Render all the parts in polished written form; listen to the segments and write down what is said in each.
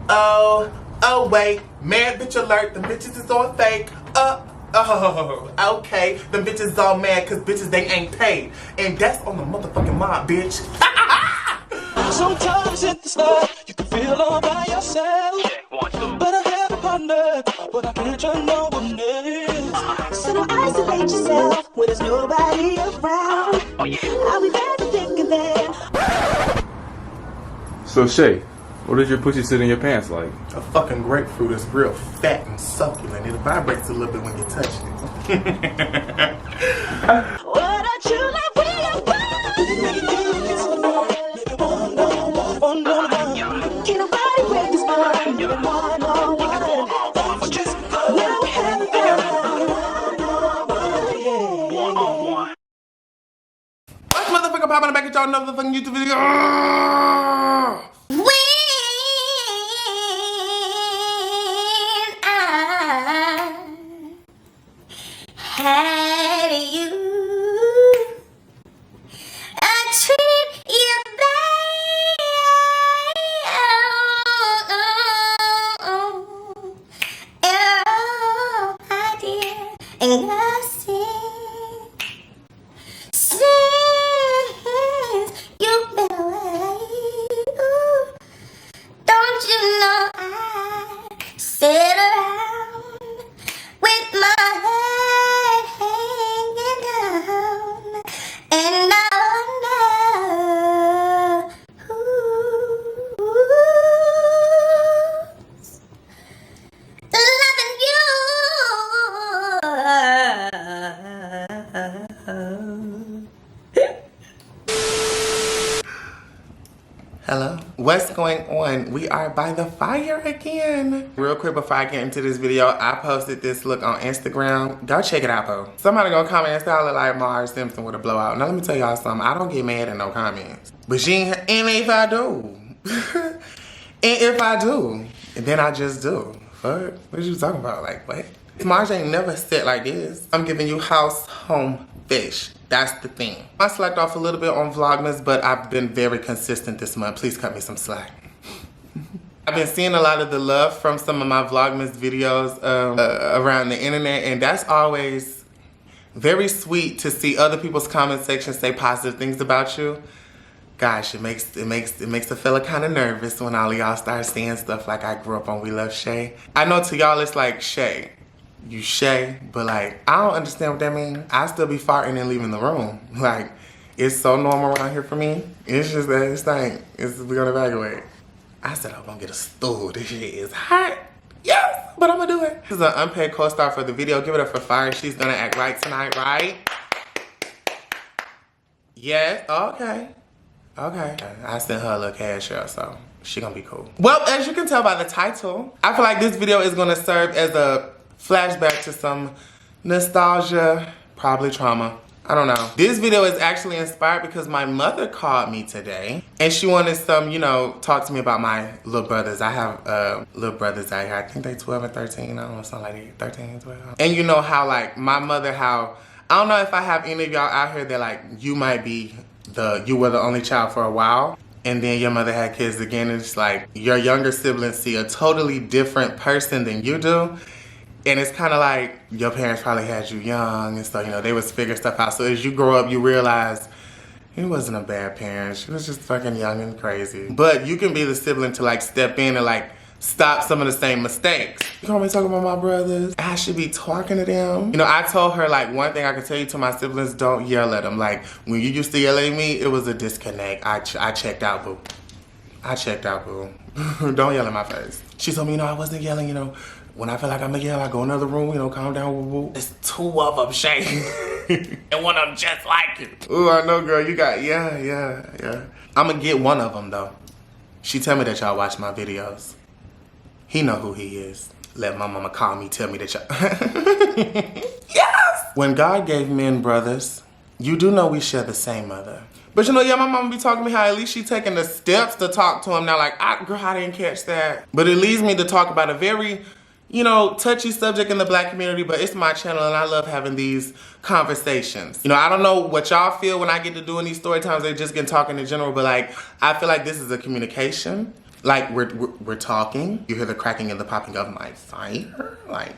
Oh wait, man, bitch alert, the bitches is on fake. Oh, okay, the bitches all mad cause bitches they ain't paid. And that's on the motherfucking mob, bitch. Sometimes at the start, you can feel all by yourself. But I have a partner, but I can't trust no one else. So don't isolate yourself when there's nobody around. I'll be there to think of that. So Shay, what does your pussy sit in your pants like? A fucking grapefruit is real fat and succulent. It vibrates a little bit when you touch it. What a true love we have found. Can't nobody break this bond. You're one-on-one. Now we have it done. Watch motherfucker popping back at y'all another fucking YouTube video. When I had you, I treated you bad. Oh, I did, and I said, since you've been away, ooh, don't you know I sit around with my head hanging down, and I wonder who's loving you. Hello, what's going on? We are by the fire again. Real quick before I get into this video, I posted this look on Instagram. Go check it out though. Somebody gonna comment and say I look like Marge Simpson with a blowout. Now let me tell y'all something. I don't get mad at no comments. But she ain't, and if I do. And if I do, then I just do. Fuck, what you talking about? Like what? Marge ain't never sit like this. I'm giving you house, home, fish. That's the thing. I slacked off a little bit on Vlogmas, but I've been very consistent this month. Please cut me some slack. I've been seeing a lot of the love from some of my Vlogmas videos around the internet, and that's always very sweet to see other people's comment sections say positive things about you. Gosh, it makes a fella kind of nervous when all of y'all start saying stuff like I grew up on Weluvche. I know to y'all it's like Shay. You Shay, but like, I don't understand what that means. I still be farting and leaving the room. Like, it's so normal around here for me. It's just that it's like, we're gonna evacuate. I said I'm gonna get a stool. This shit is hot. Yes, but I'm gonna do it. This is an unpaid co-star for the video. Give it up for Fire. She's gonna act right tonight, right? Yes, okay. Okay. I sent her a little cash out, so she gonna be cool. Well, as you can tell by the title, I feel like this video is gonna serve as a flashback to some nostalgia, probably trauma. I don't know. This video is actually inspired because my mother called me today and she wanted some, you know, talk to me about my little brothers. I have little brothers out here. I think they 12 and 13. I don't know, something like that. 13, 12. And you know how like my mother, I don't know if I have any of y'all out here that like you might be you were the only child for a while. And then your mother had kids again. And it's like your younger siblings see a totally different person than you do. And it's kind of like your parents probably had you young and so, you know, they was figuring stuff out. So as you grow up, you realize he wasn't a bad parent. She was just fucking young and crazy. But you can be the sibling to like step in and like stop some of the same mistakes. You know me talking about my brothers? I should be talking to them. You know, I told her like one thing I can tell you to my siblings, don't yell at them. Like when you used to yell at me, it was a disconnect. I checked out, boo. I checked out, boo. Don't yell in my face. She told me, you know, I wasn't yelling, you know. When I feel like I'm gonna yell, I go in another room, you know, calm down, woo woo. There's two of them, Shay. And one of them just like you. Ooh, I know, girl, you got, yeah. I'm gonna get one of them, though. She tell me that y'all watch my videos. He know who he is. Let my mama call me, tell me that y'all. Yes! When God gave men brothers, you do know we share the same mother. But you know, yeah, my mama be talking to me how at least she taking the steps to talk to him now. Like, girl, I didn't catch that. But it leads me to talk about a very, you know, touchy subject in the Black community, but it's my channel and I love having these conversations. You know, I don't know what y'all feel when I get to doing these story times. They just get talking in general, but like, I feel like this is a communication. Like, we're talking. You hear the cracking and the popping of my fire. Like,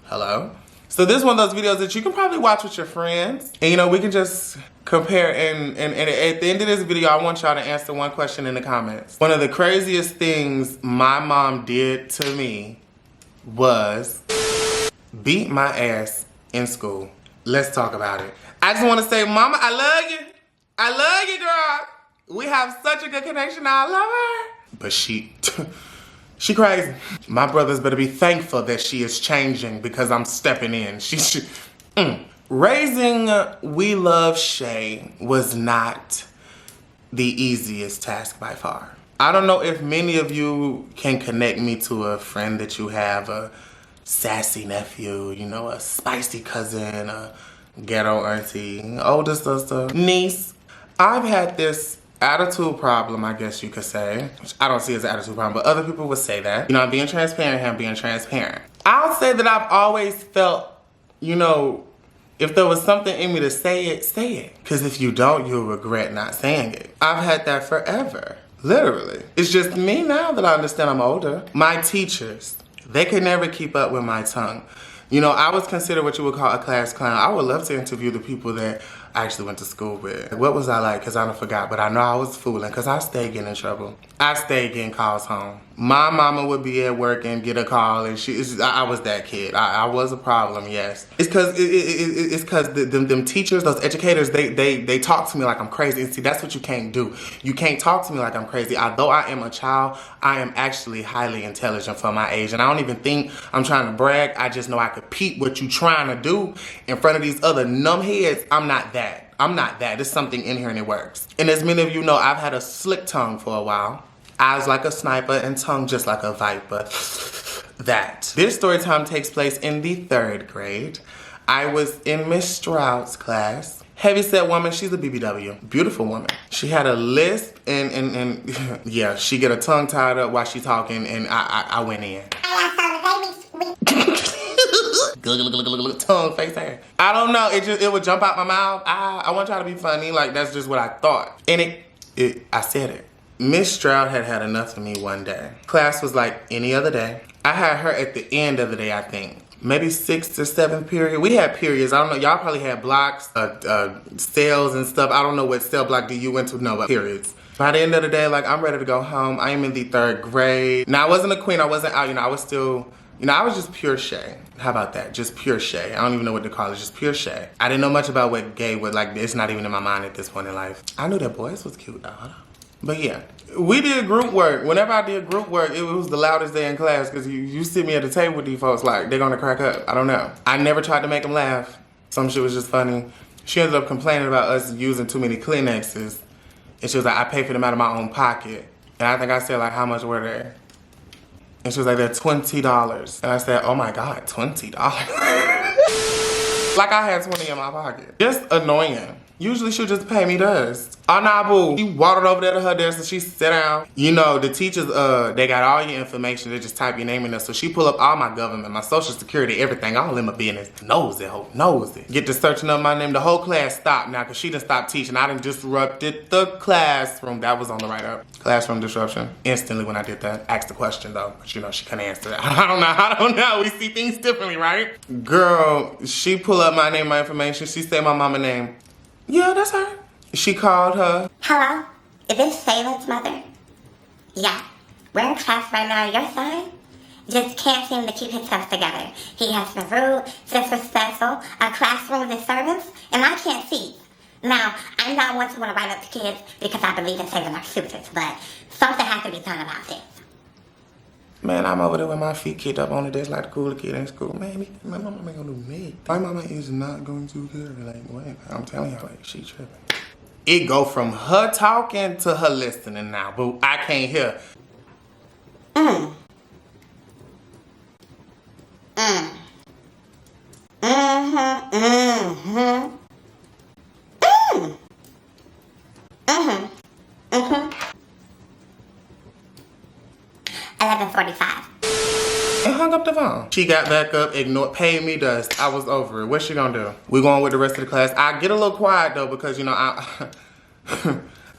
hello? So this is one of those videos that you can probably watch with your friends. And, you know, we can just compare. And at the end of this video, I want y'all to answer one question in the comments. One of the craziest things my mom did to me was beat my ass in school. Let's talk about it. I just want to say, Mama, I love you. I love you, girl. We have such a good connection. I love her. But she crazy. My brothers better be thankful that she is changing because I'm stepping in. Raising Weluvche was not the easiest task by far. I don't know if many of you can connect me to a friend that you have, a sassy nephew, you know, a spicy cousin, a ghetto auntie, older sister, niece. I've had this attitude problem, I guess you could say, which I don't see as an attitude problem, but other people would say that. You know, I'm being transparent here, I'm being transparent. I'll say that I've always felt, you know, if there was something in me to say it, say it. Because if you don't, you'll regret not saying it. I've had that forever, literally. It's just me now that I understand I'm older. My teachers, they could never keep up with my tongue. You know, I was considered what you would call a class clown. I would love to interview the people that I actually went to school with. What was I like? Because I don't forgot, but I know I was fooling because I stayed getting in trouble. I stayed getting calls home. My mama would be at work and get a call, and I was that kid. I was a problem, yes. It's because them teachers, those educators, they talk to me like I'm crazy. And see, that's what you can't do. You can't talk to me like I'm crazy. Although I am a child, I am actually highly intelligent for my age, and I don't even think I'm trying to brag. I just know I could peep what you trying to do in front of these other numbheads. I'm not that. I'm not that. There's something in here and it works. And as many of you know, I've had a slick tongue for a while. Eyes like a sniper and tongue just like a viper. That. This story time takes place in the 3rd grade. I was in Miss Stroud's class. Heavyset woman, she's a BBW. Beautiful woman. She had a lisp and yeah, she get her tongue tied up while she talking and I went in. Tongue, face, hair. I don't know, it would jump out my mouth. I want y'all to be funny, like that's just what I thought. And I said it. Miss Stroud had enough of me one day. Class was like any other day. I had her at the end of the day, I think. Maybe 6th or 7th period. We had periods. I don't know. Y'all probably had blocks, cells and stuff. I don't know what cell block you went to. No, but periods. By the end of the day, like I'm ready to go home. I am in the 3rd grade. Now I wasn't a queen. I wasn't out. You know, I was still. You know, I was just pure Shay. How about that? Just pure Shay. I don't even know what to call it. Just pure Shay. I didn't know much about what gay was like. It's not even in my mind at this point in life. I knew that boys was cute though. Hold on. But yeah, we did group work. Whenever I did group work, it was the loudest day in class because you sit me at the table with these folks like they're gonna crack up. I don't know. I never tried to make them laugh. Some shit was just funny. She ended up complaining about us using too many Kleenexes. And she was like, I pay for them out of my own pocket. And I think I said like, how much were they? And she was like, they're $20. And I said, oh my God, $20? Like I had 20 in my pocket. Just annoying. Usually she'll just pay me dust. Oh nah, boo. She waddled over there to her desk and she sat down. You know, the teachers, they got all your information. They just type your name in there. So she pull up all my government, my social security, everything, all in my business. Knows it, ho, knows it. Get to searching up my name. The whole class stopped now because she done stopped teaching. I done disrupted the classroom. That was on the right up. Classroom disruption. Instantly when I did that. Asked the question though, but you know, she couldn't answer it. I don't know. We see things differently, right? Girl, she pull up my name, my information. She say my mama name. Yeah, that's her. She called her. Hello? Is this Shayla's mother? Yeah. We're in class right now. Your son just can't seem to keep himself together. He has been rude, disrespectful, a classroom disturbance, and I can't see. Now, I'm not one to want to write up the kids because I believe in saving our futures, but something has to be done about this. Man, I'm over there with my feet kicked up on the desk like the cooler kid in school. Man, my mama ain't gonna do me. My mama is not going to care. Like, wait, I'm telling y'all, like, she tripping. It go from her talking to her listening now, but I can't hear. And hung up the phone. She got back up, ignored, paid me dust. I was over it. What's she gonna do? We going with the rest of the class. I get a little quiet though because you know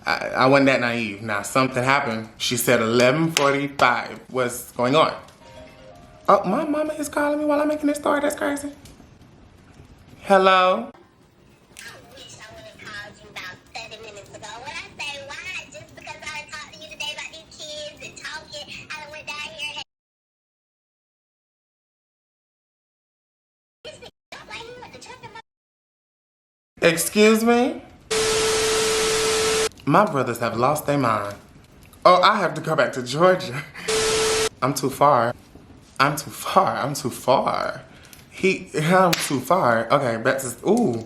I wasn't that naive. Now, something happened. She said 11:45. What's going on? Oh, my mama is calling me while I'm making this story. That's crazy. Hello? I wish I would have called you about 30 minutes ago. When I say why, just because I talked to you today about these kids and talking, I done went down here and Excuse me? My brothers have lost their mind. Oh, I have to go back to Georgia. I'm too far. I'm too far. I'm too far. I'm too far. Okay, back to, ooh.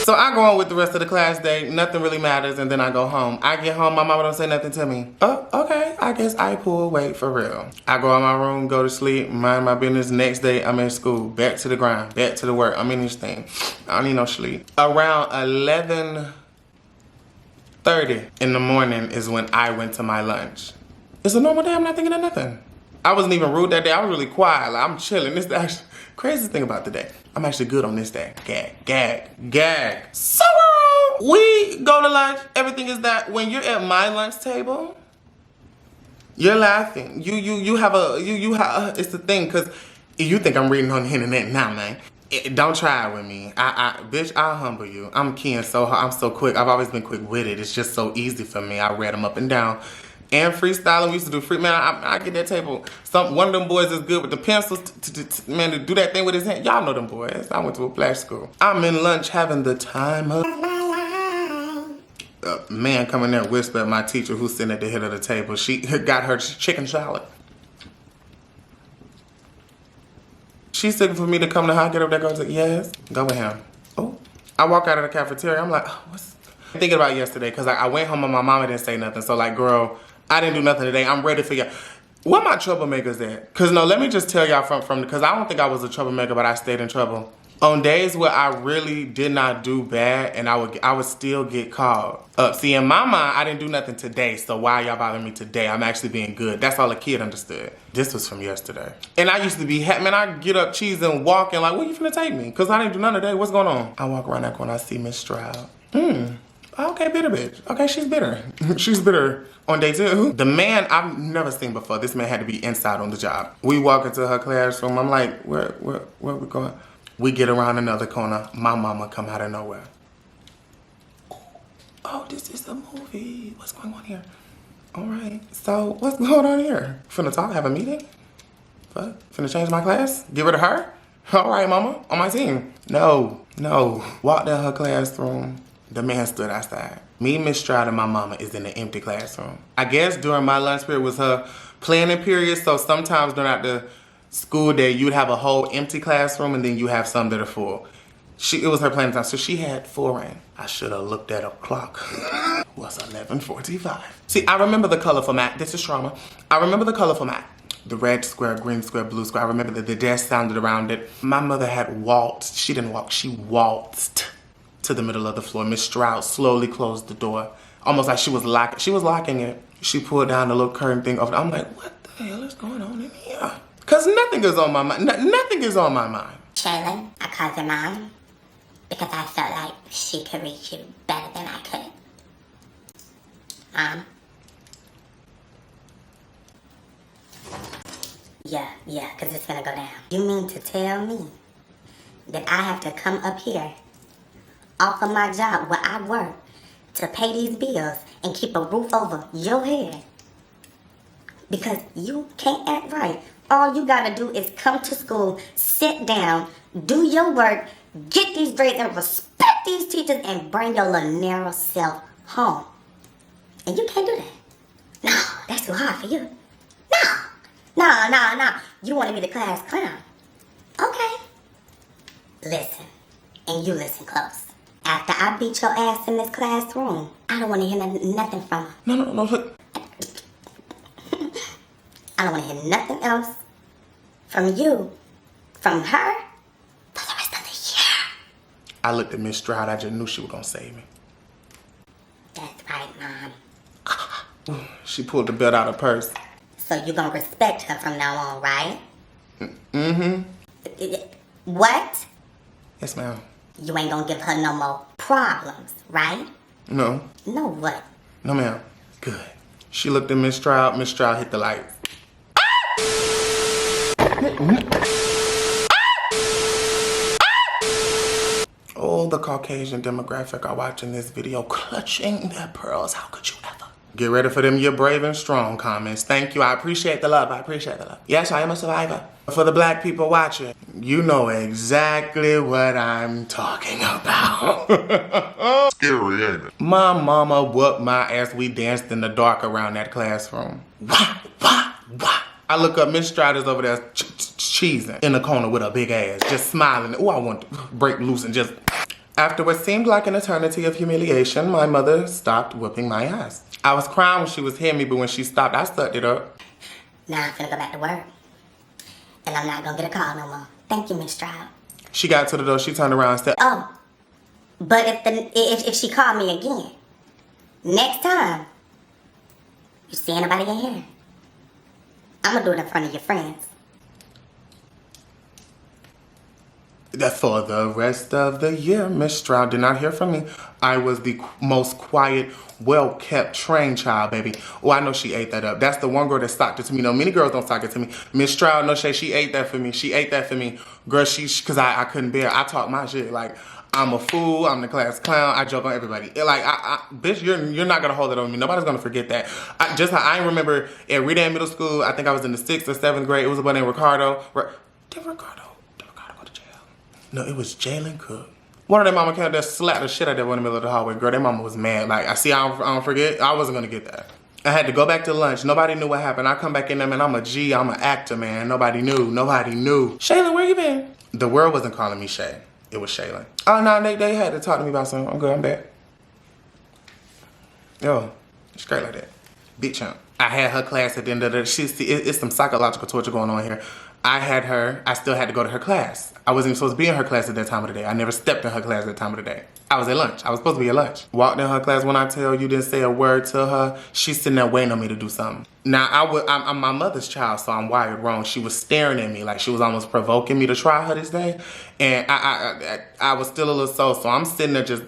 So I go on with the rest of the class day. Nothing really matters, and then I go home. I get home, my mama don't say nothing to me. Oh, okay, I guess I pull weight for real. I go in my room, go to sleep, mind my business. Next day, I'm in school. Back to the grind, back to the work. I'm in this thing. I don't need no sleep. Around 11:30 in the morning is when I went to my lunch. It's a normal day, I'm not thinking of nothing. I wasn't even rude that day, I was really quiet. Like, I'm chilling. This is the actually craziest thing about the day. I'm actually good on this day. Gag, gag, gag. So we go to lunch, everything is that when you're at my lunch table, you're laughing. You have, it's the thing, cause you think I'm reading on the internet now, man. Don't try it with me. Bitch, I'll humble you. I'm keying so hard, I'm so quick. I've always been quick with it. It's just so easy for me. I read them up and down. And freestyling, we used to do free, man, I get that table. One of them boys is good with the pencils, man, to do that thing with his hand. Y'all know them boys. I went to a flash school. I'm in lunch having the time of my life. A man coming there whisper at my teacher who's sitting at the head of the table. She got her chicken salad. She's looking for me to come to her, get up there, go to, yes, go with him. Oh, I walk out of the cafeteria, I'm like, oh, what's, I'm thinking about yesterday, because I went home and my mama didn't say nothing, so like, girl, I didn't do nothing today. I'm ready to figure out where my troublemakers at. Cause no, let me just tell y'all from because I don't think I was a troublemaker, but I stayed in trouble. On days where I really did not do bad and I would still get called up. See, in my mind, I didn't do nothing today, so why y'all bothering me today? I'm actually being good. That's all a kid understood. This was from yesterday. And I used to be, man, I get up, cheese, and walking like, where you finna take me? Cause I didn't do nothing today. What's going on? I walk around that corner, I see Miss Stroud. Okay, bitter bitch. Okay, she's bitter. She's bitter on day 2. The man I've never seen before. This man had to be inside on the job. We walk into her classroom. I'm like, where we going? We get around another corner. My mama come out of nowhere. Oh, this is a movie. What's going on here? All right. So what's going on here? Finna talk? Have a meeting? What? Finna change my class? Get rid of her? All right, mama. On my team. No. Walked in her classroom. The man stood outside. Me, Miss Stroud, and my mama is in the empty classroom. I guess during my lunch period was her planning period, so sometimes during the school day, you'd have a whole empty classroom and then you have some that are full. It was her planning time, so she had 4 in. I should have looked at a clock. It was 11:45. See, I remember the colorful mat. This is trauma. I remember the colorful mat. The red square, green square, blue square. I remember that the desk sounded around it. My mother had waltzed. She didn't walk, she waltzed to the middle of the floor. Miss Stroud slowly closed the door, almost like she was locking it. She pulled down the little curtain thing over. I'm like, what the hell is going on in here? Cause nothing is on my mind. Nothing is on my mind. Shaylin, I called your mom because I felt like she could reach you better than I could. Mom? Yeah, cause it's gonna go down. You mean to tell me that I have to come up here off of my job where I work to pay these bills and keep a roof over your head because you can't act right? All you gotta do is come to school, sit down, do your work, get these grades and respect these teachers and bring your little narrow self home. And you can't do that. No, that's too hard for you. No. You want to be the class clown. Okay. Listen, and you listen close. After I beat your ass in this classroom, I don't want to hear nothing from her. No, look. I don't want to hear nothing else from you, from her, for the rest of the year. I looked at Miss Stroud. I just knew she was gonna save me. That's right, Mom. She pulled the belt out of her purse. So you gonna respect her from now on, right? Mm-hmm. What? Yes, ma'am. You ain't gonna give her no more problems, right? No. No what? No, ma'am. Good. She looked at Miss Stroud. Miss Stroud hit the lights. All the Caucasian demographic are watching this video clutching their pearls. How could you ever? Get ready for them, you're brave and strong comments. Thank you. I appreciate the love. I appreciate the love. Yes, I am a survivor. For the black people watching, you know exactly what I'm talking about. Scary, ain't it? My mama whooped my ass. We danced in the dark around that classroom. Wah, wah, wah. I look up, Miss Stroud is over there cheesing in the corner with her big ass, just smiling. Oh, I want to break loose and just... After what seemed like an eternity of humiliation, my mother stopped whooping my ass. I was crying when she was hitting me, but when she stopped, I sucked it up. Now I'm finna go back to work. And I'm not gonna get a call no more. Thank you, Miss Stroud. She got to the door, she turned around and said, Oh, but if she called me again, next time you see anybody in here, I'm gonna do it in front of your friends. that for the rest of the year, Miss Stroud did not hear from me. I was the most quiet, well-kept, trained child, baby. Oh, I know she ate that up. That's the one girl that socked it to me. No, many girls don't sock it to me. Miss Stroud, no shade, she ate that for me. She ate that for me. Girl, because I couldn't bear it. I talk my shit. Like, I'm a fool. I'm the class clown. I joke on everybody. Like, bitch, you're not gonna hold it on me. Nobody's gonna forget that. I remember at Redan Middle School, I think I was in the 6th or 7th grade. It was a boy named Ricardo. Did Ricardo go to jail? No, it was Jalen Cook. One of their mama came there, slapped the shit out of that one in the middle of the hallway. Girl, their mama was mad. Like, I don't forget. I wasn't gonna get that. I had to go back to lunch. Nobody knew what happened. I come back in there, man. I'm a G. I'm an actor, man. Nobody knew. Shaylin, where you been? The world wasn't calling me Shay. It was Shaylin. Oh, no, they had to talk to me about something. I'm good. I'm back. Yo, straight like that. Big chump. I had her class at the end of the day. It's some psychological torture going on here. I still had to go to her class. I wasn't even supposed to be in her class at that time of the day. I never stepped in her class at that time of the day. I was at lunch. I was supposed to be at lunch. Walked in her class. When I tell you, didn't say a word to her, she's sitting there waiting on me to do something. Now, I'm my mother's child, so I'm wired wrong. She was staring at me like she was almost provoking me to try her this day. And I was still a little so I'm sitting there just...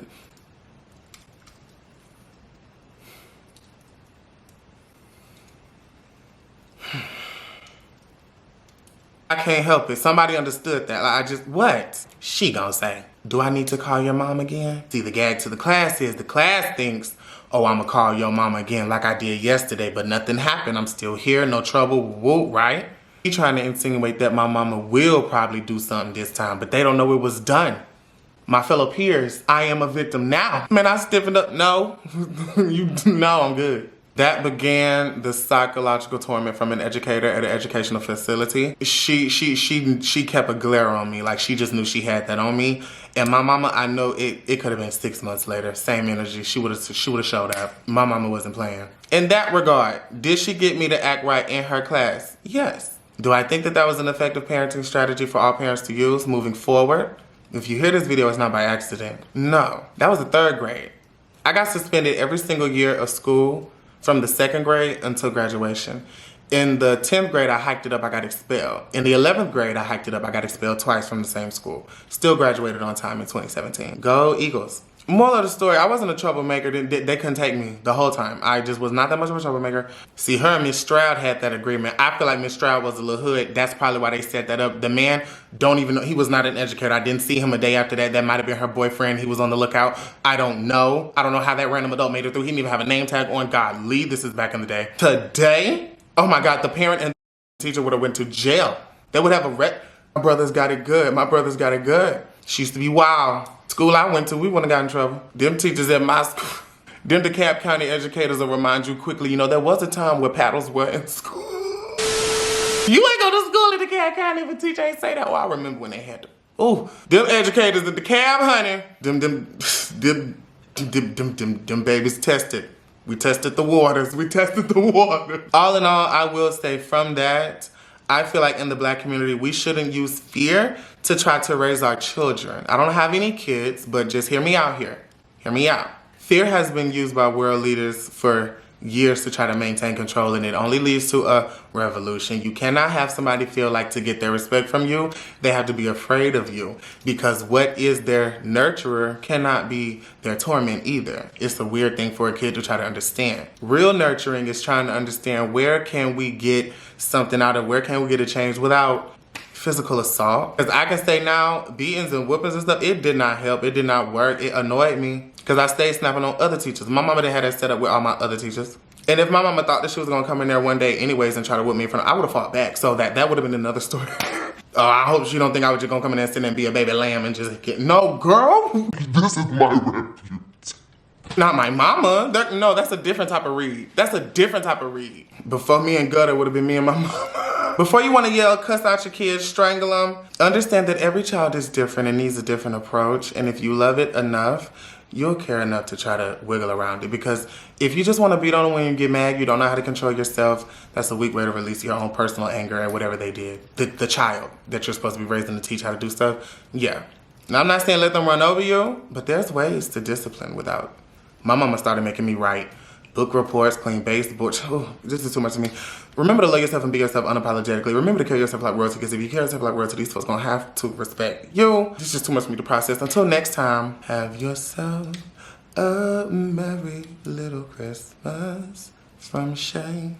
I can't help it. Somebody understood that. Like, what? She gonna say, do I need to call your mom again? See, the gag to the class is the class thinks, oh, I'm gonna call your mama again like I did yesterday, but nothing happened. I'm still here, no trouble, woo, right? He trying to insinuate that my mama will probably do something this time, but they don't know it was done. My fellow peers, I am a victim now. Man, I stiffened up. No, no, I'm good. That began the psychological torment from an educator at an educational facility. She kept a glare on me, like she just knew she had that on me. And my mama, I know it could have been 6 months later, same energy. She would have showed up. My mama wasn't playing. In that regard, did she get me to act right in her class? Yes. Do I think that was an effective parenting strategy for all parents to use moving forward? If you hear this video, it's not by accident. No, that was the 3rd grade. I got suspended every single year of school from the 2nd grade until graduation. In the 10th grade, I hiked it up, I got expelled. In the 11th grade, I hiked it up, I got expelled twice from the same school. Still graduated on time in 2017. Go Eagles. Moral of the story, I wasn't a troublemaker. They couldn't take me the whole time. I just was not that much of a troublemaker. See, her and Miss Stroud had that agreement. I feel like Miss Stroud was a little hood. That's probably why they set that up. The man, don't even know. He was not an educator. I didn't see him a day after that. That might have been her boyfriend. He was on the lookout. I don't know. I don't know how that random adult made it through. He didn't even have a name tag on. God, Lee, this is back in the day. Today, oh my God, the parent and the teacher would have went to jail. They would have a My brothers got it good. My brothers got it good. She used to be wild. School I went to, we wouldn't have got in trouble. Them teachers at my school, them DeKalb County educators will remind you quickly, you know, there was a time where paddles were in school. You ain't go to school in DeKalb County if a teacher ain't say that. Oh, I remember when they had to. Oh, them educators at DeKalb, honey. Them babies tested. We tested the waters. All in all, I will say from that, I feel like in the Black community, we shouldn't use fear to try to raise our children. I don't have any kids, but just hear me out here. Hear me out. Fear has been used by world leaders for years to try to maintain control, and it only leads to a revolution. You cannot have somebody feel like to get their respect from you, they have to be afraid of you, because what is their nurturer cannot be their torment either. It's a weird thing for a kid to try to understand. Real nurturing is trying to understand, where can we get something out of, where can we get a change without physical assault. Because I can say now, beatings and whoopings and stuff, it did not help, it did not work, it annoyed me. Because I stayed snapping on other teachers. My mama didn't have that set up with all my other teachers. And if my mama thought that she was gonna come in there one day anyways and try to whip me in front, I would have fought back. So that would have been another story. I hope she don't think I was just gonna come in there and sit and be a baby lamb and just get, no girl. This is my refuge. Not my mama. No, that's a different type of read. That's a different type of read. Before me and Gutter would have been me and my mama. Before you want to yell, cuss out your kids, strangle them, understand that every child is different and needs a different approach. And if you love it enough, you'll care enough to try to wiggle around it. Because if you just want to beat on them when you get mad, you don't know how to control yourself, that's a weak way to release your own personal anger at whatever they did. The child that you're supposed to be raising to teach how to do stuff, yeah. Now, I'm not saying let them run over you, but there's ways to discipline without. My mama started making me write book reports, clean baseboards. Oh, this is too much to me. Remember to love yourself and be yourself unapologetically. Remember to carry yourself like royalty, because if you carry yourself like royalty, these folks gonna have to respect you. This is just too much for me to process. Until next time, have yourself a merry little Christmas from Shay.